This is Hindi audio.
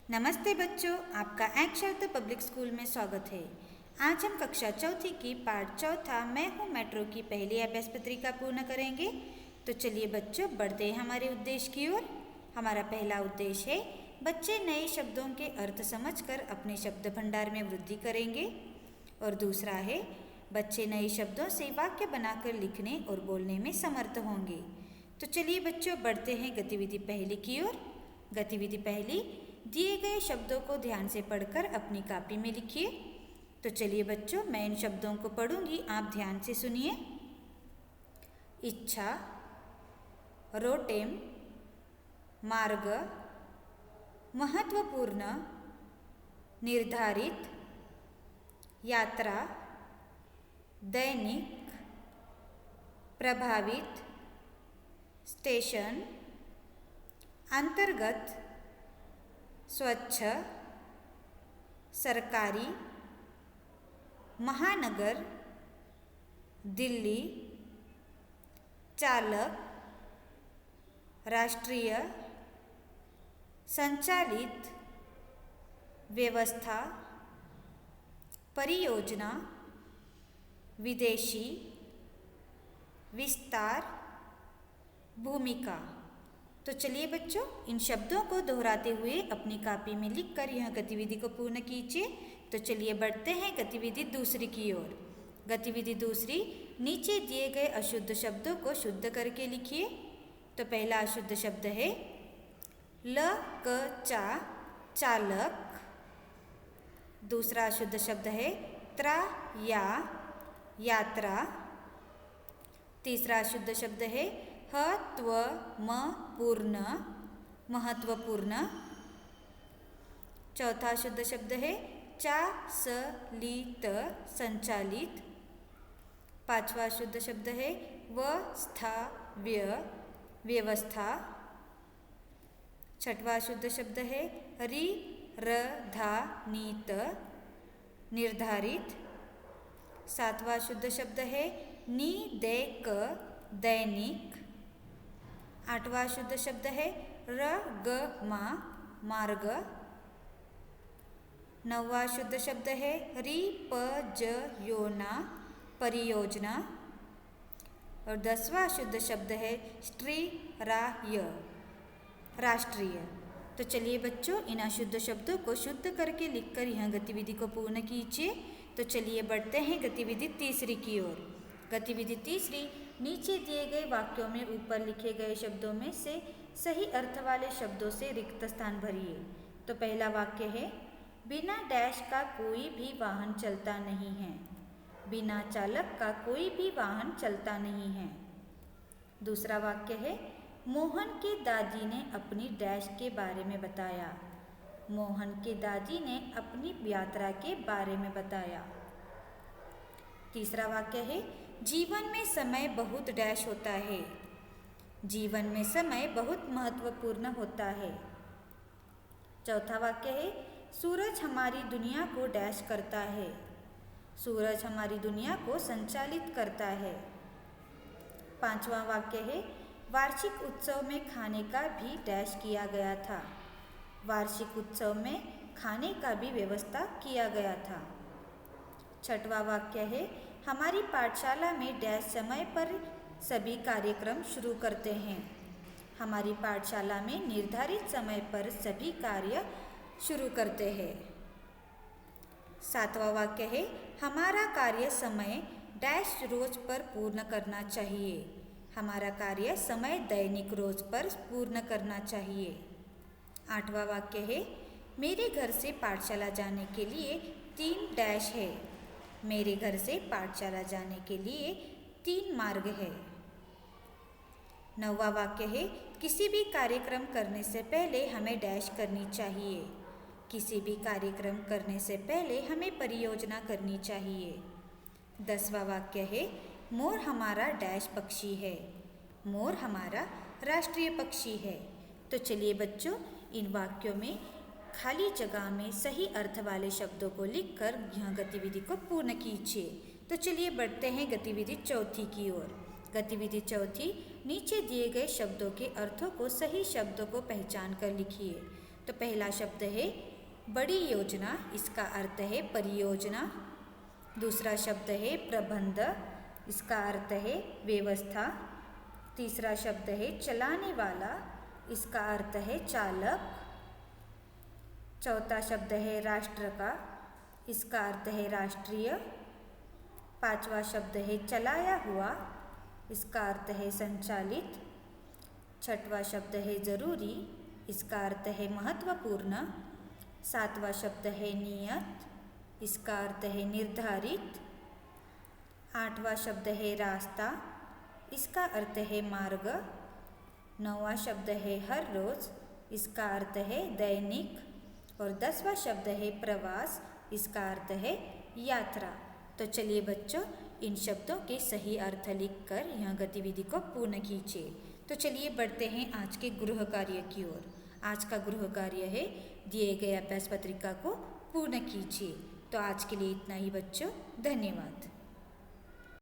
नमस्ते बच्चों, आपका एक शर्त पब्लिक स्कूल में स्वागत है। आज हम कक्षा चौथी की पाठ चौथा मैं हूँ मेट्रो की पहली अभ्यास पत्रिका पूर्ण करेंगे। तो चलिए बच्चों, बढ़ते हैं हमारे उद्देश्य की ओर। हमारा पहला उद्देश्य है बच्चे नए शब्दों के अर्थ समझकर अपने शब्द भंडार में वृद्धि करेंगे। और दूसरा है बच्चे नए शब्दों से वाक्य बनाकर लिखने और बोलने में समर्थ होंगे। तो चलिए बच्चों, बढ़ते हैं गतिविधि पहली की ओर। गतिविधि पहली, दिए गए शब्दों को ध्यान से पढ़कर अपनी कॉपी में लिखिए। तो चलिए बच्चों, मैं इन शब्दों को पढ़ूंगी, आप ध्यान से सुनिए। इच्छा, रोटेम, मार्ग, महत्वपूर्ण, निर्धारित, यात्रा, दैनिक, प्रभावित, स्टेशन, अंतर्गत, स्वच्छ, सरकारी, महानगर, दिल्ली, चालक, राष्ट्रीय, संचालित, व्यवस्था, परियोजना, विदेशी, विस्तार, भूमिका। तो चलिए बच्चों, इन शब्दों को दोहराते हुए अपनी कॉपी में लिखकर यह गतिविधि को पूर्ण कीजिए। तो चलिए बढ़ते हैं गतिविधि दूसरी की ओर। गतिविधि दूसरी, नीचे दिए गए अशुद्ध शब्दों को शुद्ध करके लिखिए। तो पहला अशुद्ध शब्द है ल क चा, चालक। दूसरा अशुद्ध शब्द है त्रा या, यात्रा। तीसरा अशुद्ध शब्द है हत्व म पूर्ण, महत्वपूर्ण। चौथा शुद्ध शब्द है चासलित, संचालित। पांचवा शुद्ध शब्द है वस्थाव्य, व्यवस्था। छठवां शुद्ध शब्द है रिरधानीत, निर्धारित। सातवां शुद्ध शब्द है निदेक, दैनिक। आठवां शुद्ध शब्द है रगमा, मार्ग। नौवां शुद्ध शब्द है रिपजयोना, परियोजना। और 10वां शुद्ध शब्द है स्ट्रीराय, राष्ट्रीय। तो चलिए बच्चों, इन अशुद्ध शब्दों को शुद्ध करके लिखकर यह गतिविधि को पूर्ण कीजिए। तो चलिए बढ़ते हैं गतिविधि तीसरी की ओर। गतिविधि तीसरी, नीचे दिए गए वाक्यों में ऊपर लिखे गए शब्दों में से सही अर्थ वाले शब्दों से रिक्त स्थान भरिए। तो पहला वाक्य है बिना डैश का कोई भी वाहन चलता नहीं है। बिना चालक का कोई भी वाहन चलता नहीं है। दूसरा वाक्य है मोहन के दादी ने अपनी डैश के बारे में बताया। मोहन के दादी ने अपनी यात्रा के बारे में बताया। तीसरा वाक्य है जीवन में समय बहुत डैश होता है। जीवन में समय बहुत महत्वपूर्ण होता है। चौथा वाक्य है सूरज हमारी दुनिया को डैश करता है। सूरज हमारी दुनिया को संचालित करता है। पांचवा वाक्य है वार्षिक उत्सव में खाने का भी डैश किया गया था। वार्षिक उत्सव में खाने का भी व्यवस्था किया गया था। छठवां वाक्य है हमारी पाठशाला में डैश समय पर सभी कार्यक्रम शुरू करते हैं। हमारी पाठशाला में निर्धारित समय पर सभी कार्य शुरू करते हैं। सातवां वाक्य है हमारा कार्य समय डैश रोज पर पूर्ण करना चाहिए। हमारा कार्य समय दैनिक रोज पर पूर्ण करना चाहिए। आठवां वाक्य है मेरे घर से पाठशाला जाने के लिए 3 डैश है। मेरे घर से पाठशाला जाने के लिए 3 मार्ग है। नौवां वाक्य है किसी भी कार्यक्रम करने से पहले हमें डैश करनी चाहिए। किसी भी कार्यक्रम करने से पहले हमें परियोजना करनी चाहिए। 10वां वाक्य है मोर हमारा डैश पक्षी है। मोर हमारा राष्ट्रीय पक्षी है। तो चलिए बच्चों, इन वाक्यों में खाली जगह में सही अर्थ वाले शब्दों को लिखकर यह गतिविधि को पूर्ण कीजिए। तो चलिए बढ़ते हैं गतिविधि चौथी की ओर। गतिविधि चौथी, नीचे दिए गए शब्दों के अर्थों को सही शब्दों को पहचान कर लिखिए। तो पहला शब्द है बड़ी योजना, इसका अर्थ है परियोजना। दूसरा शब्द है प्रबंध, इसका अर्थ है व्यवस्था। तीसरा शब्द है चलाने वाला, इसका अर्थ है चालक। चौथा शब्द है राष्ट्र का, इसका अर्थ है राष्ट्रीय। पांचवा शब्द है चलाया हुआ, इसका अर्थ है संचालित। छठवां शब्द है जरूरी, इसका अर्थ है महत्वपूर्ण। सातवां शब्द है नियत, इसका अर्थ है निर्धारित। आठवां शब्द है रास्ता, इसका अर्थ है मार्ग। नौवां शब्द है हर रोज, इसका अर्थ है दैनिक। और 10वां शब्द है प्रवास, इसका अर्थ है यात्रा। तो चलिए बच्चों, इन शब्दों के सही अर्थ लिखकर यह गतिविधि को पूर्ण कीजिए। तो चलिए बढ़ते हैं आज के गृह कार्य की ओर। आज का गृह कार्य है दिए गए अभ्यास पत्रिका को पूर्ण कीजिए। तो आज के लिए इतना ही बच्चों, धन्यवाद।